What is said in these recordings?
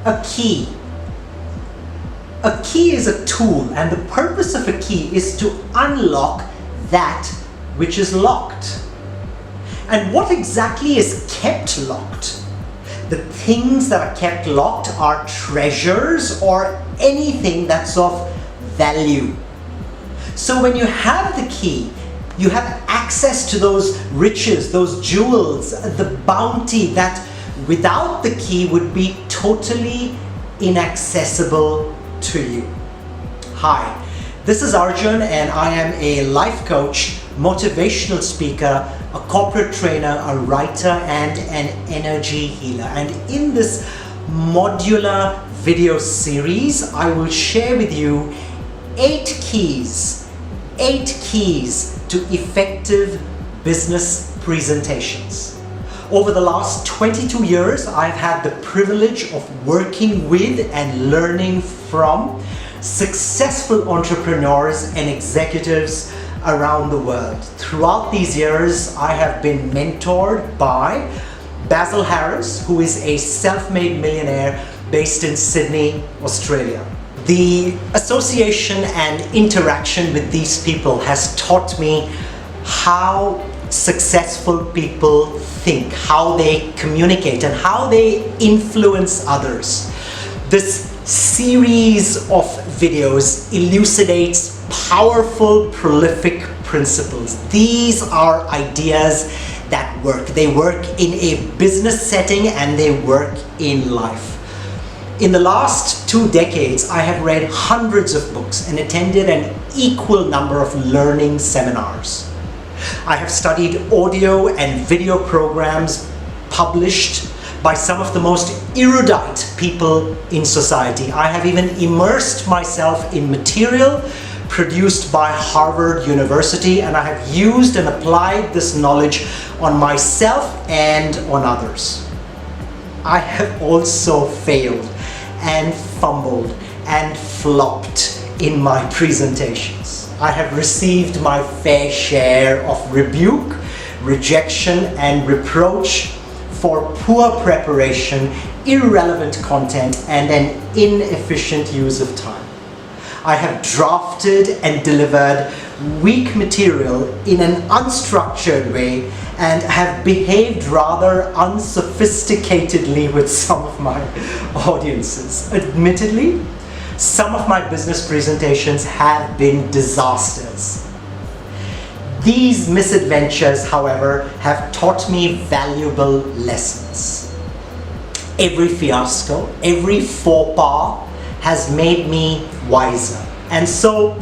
A key. A key is a tool, and the purpose of a key is to unlock that which is locked. And what exactly is kept locked? The things that are kept locked are treasures or anything that's of value. So when you have the key, you have access to those riches, those jewels, the bounty that without the key would be totally inaccessible to you. Hi, this is Arjun and I am a life coach, motivational speaker, a corporate trainer, a writer and an energy healer. And in this modular video series, I will share with you 8 keys to effective business presentations. Over the last 22 years, I've had the privilege of working with and learning from successful entrepreneurs and executives around the world. Throughout these years, I have been mentored by Basil Harris, who is a self-made millionaire based in Sydney, Australia. The association and interaction with these people has taught me how successful people think, how they communicate, and how they influence others. This series of videos elucidates powerful, prolific principles. These are ideas that work. They work in a business setting and they work in life. In the last 2 decades, I have read hundreds of books and attended an equal number of learning seminars. I have studied audio and video programs published by some of the most erudite people in society. I have even immersed myself in material produced by Harvard University, and I have used and applied this knowledge on myself and on others. I have also failed and fumbled and flopped in my presentations. I have received my fair share of rebuke, rejection, and reproach for poor preparation, irrelevant content, and an inefficient use of time. I have drafted and delivered weak material in an unstructured way and have behaved rather unsophisticatedly with some of my audiences. Admittedly, some of my business presentations have been disasters. These misadventures, however, have taught me valuable lessons. Every fiasco, every faux pas has made me wiser. And so,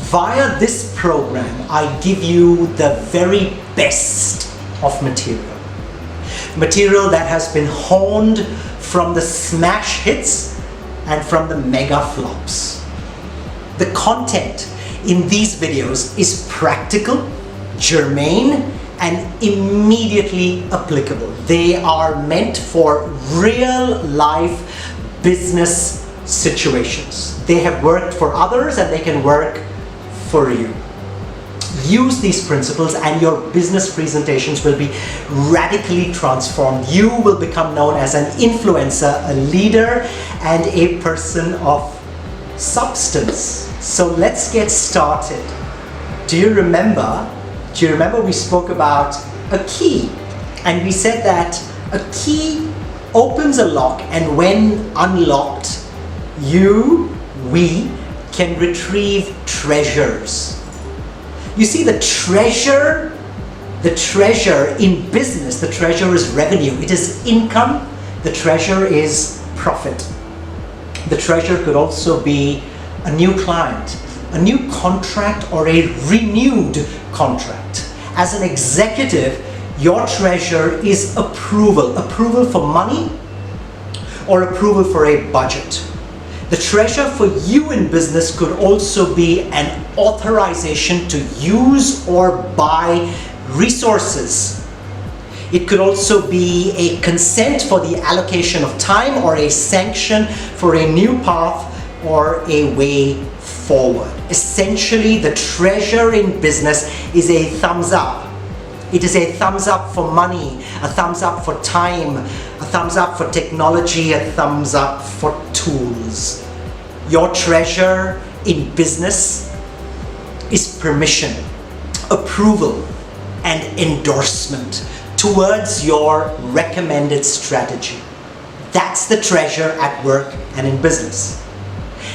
via this program, I give you the very best of material. Material that has been honed from the smash hits and from the mega flops. The content in these videos is practical, germane, and immediately applicable. They are meant for real life business situations. They have worked for others and they can work for you. Use these principles and your business presentations will be radically transformed. You will become known as an influencer, a leader, and a person of substance. So let's get started. Do you remember we spoke about a key, and we said that a key opens a lock, and when unlocked, we can retrieve treasures. You see, the treasure in business, the treasure is revenue, it is income, the treasure is profit. The treasure could also be a new client, a new contract, or a renewed contract. As an executive, your treasure is approval for money or approval for a budget. The treasure for you in business could also be an authorization to use or buy resources. It could also be a consent for the allocation of time or a sanction for a new path or a way forward. Essentially, the treasure in business is a thumbs up It is a thumbs up for money, a thumbs up for time, a thumbs up for technology, a thumbs up for tools. Your treasure in business is permission, approval, and endorsement towards your recommended strategy. That's the treasure at work and in business.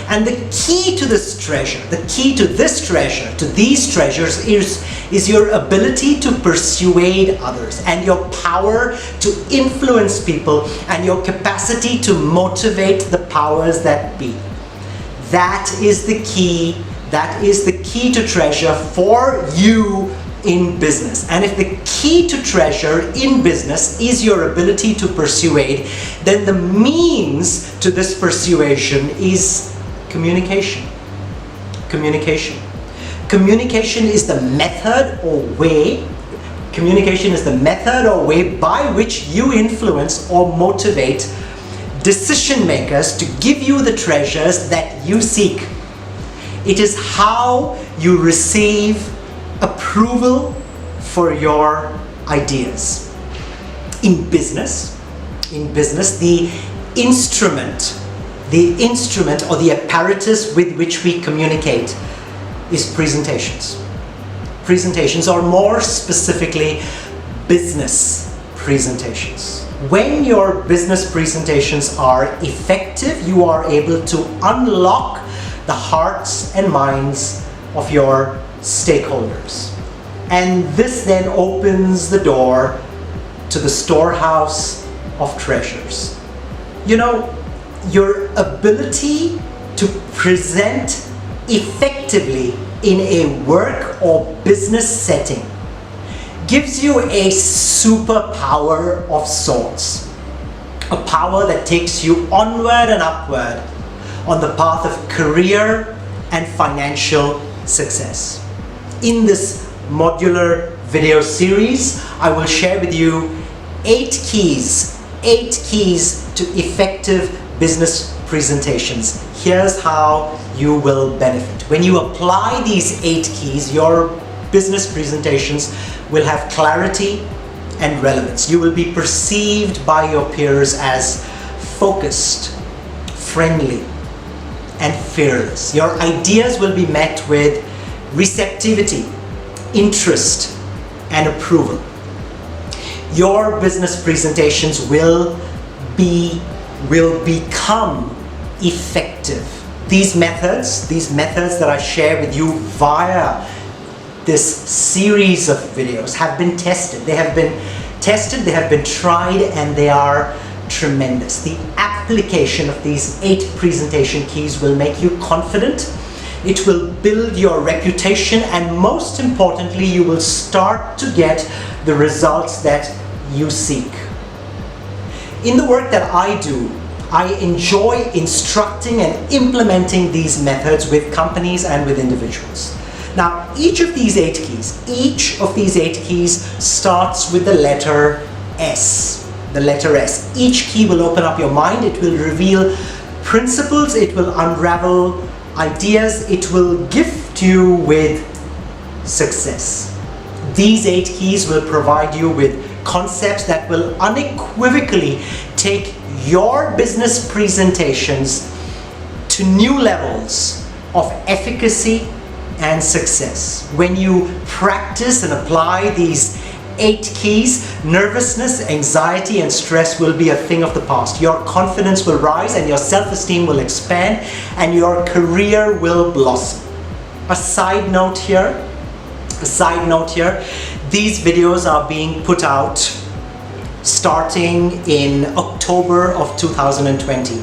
And the key to this treasure, to these treasures is your ability to persuade others and your power to influence people and your capacity to motivate the powers that be. That is the key. That is the key to treasure for you in business. And if the key to treasure in business is your ability to persuade, then the means to this persuasion is communication. Communication. Communication is the method or way. Communication is the method or way by which you influence or motivate decision makers to give you the treasures that you seek. It is how you receive approval for your ideas. In business, the instrument or the apparatus with which we communicate is presentations. Presentations, or more specifically, business presentations. When your business presentations are effective, you are able to unlock the hearts and minds of your stakeholders. And this then opens the door to the storehouse of treasures. You know, your ability to present effectively in a work or business setting gives you a superpower of sorts. A power that takes you onward and upward on the path of career and financial success. In this modular video series, I will share with you 8 keys to effective business presentations. Here's how you will benefit. When you apply these 8 keys, your business presentations will have clarity and relevance. You will be perceived by your peers as focused, friendly, and fearless. Your ideas will be met with receptivity, interest, and approval. Your business presentations will become effective. These methods that I share with you via this series of videos have been tested. They have been tried, and they are tremendous. The application of these 8 presentation keys will make you confident. It will build your reputation, and most importantly, you will start to get the results that you seek. In the work that I do, I enjoy instructing and implementing these methods with companies and with individuals. Now, each of these 8 keys starts with the letter S. The letter S. Each key will open up your mind. It will reveal principles. It will unravel ideas. It will gift you with success. These 8 keys will provide you with concepts that will unequivocally take your business presentations to new levels of efficacy and success. When you practice and apply these 8 keys, nervousness, anxiety, and stress will be a thing of the past. Your confidence will rise, and your self-esteem will expand, and your career will blossom. A side note here, these videos are being put out starting in October of 2020,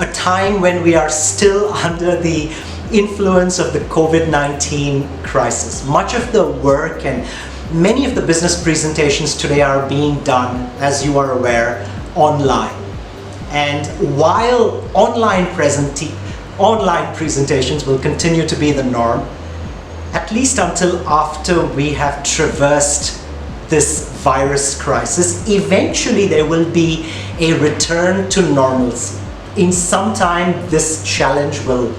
a time when we are still under the influence of the COVID-19 crisis. Much of the work and many of the business presentations today are being done, as you are aware, online. And while online presentations will continue to be the norm, at least until after we have traversed this virus crisis, eventually there will be a return to normalcy. In some time, this challenge will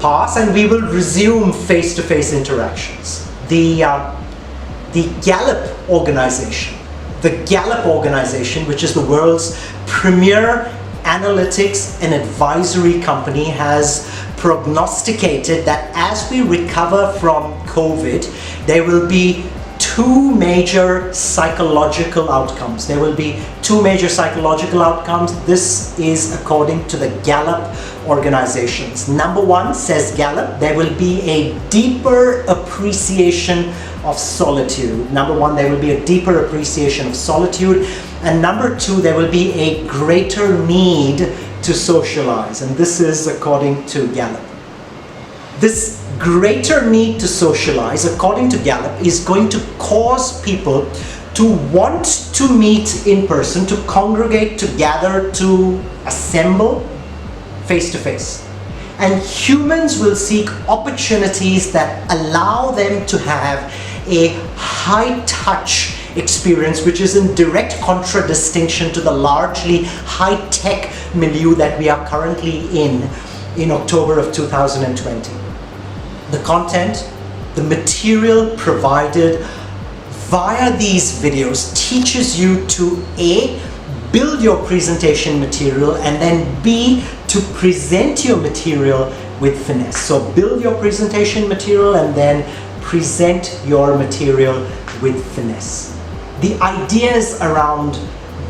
pass and we will resume face-to-face interactions. The the Gallup organization. The Gallup organization, which is the world's premier analytics and advisory company, has prognosticated that as we recover from COVID, there will be two major psychological outcomes. There will be two major psychological outcomes. This is according to the Gallup organizations. Number one, says Gallup, there will be a deeper appreciation of solitude. Number one, there will be a deeper appreciation of solitude. And number two, there will be a greater need to socialize. And this is according to Gallup. This greater need to socialize, according to Gallup, is going to cause people to want to meet in person, to congregate, to gather, to assemble face to face. And humans will seek opportunities that allow them to have a high-touch experience, which is in direct contradistinction to the largely high-tech milieu that we are currently in October of 2020. The content, the material provided via these videos teaches you to A, build your presentation material, and then B, to present your material with finesse. So build your presentation material and then present your material with finesse. The ideas around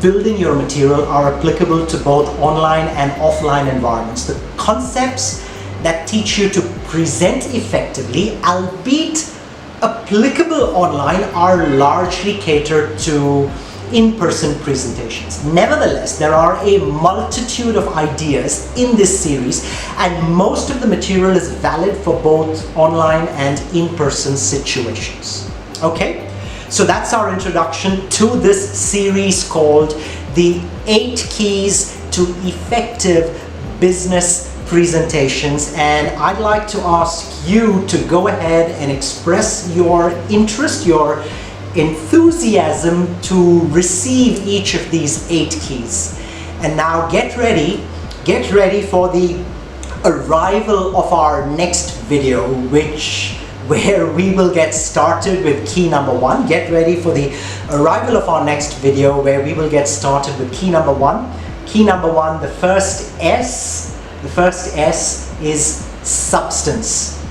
building your material are applicable to both online and offline environments. The concepts that teach you to present effectively, albeit applicable online, are largely catered to in-person presentations. Nevertheless, there are a multitude of ideas in this series, and most of the material is valid for both online and in-person situations. Okay? So that's our introduction to this series called The 8 Keys to Effective Business Presentations, and I'd like to ask you to go ahead and express your interest, your enthusiasm to receive each of these 8 keys. And now get ready for the arrival of our next video, where we will get started with key number 1. Get ready for the arrival of our next video where we will get started with key number 1. Key number 1, the first S. The first S is substance.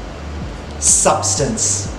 Substance.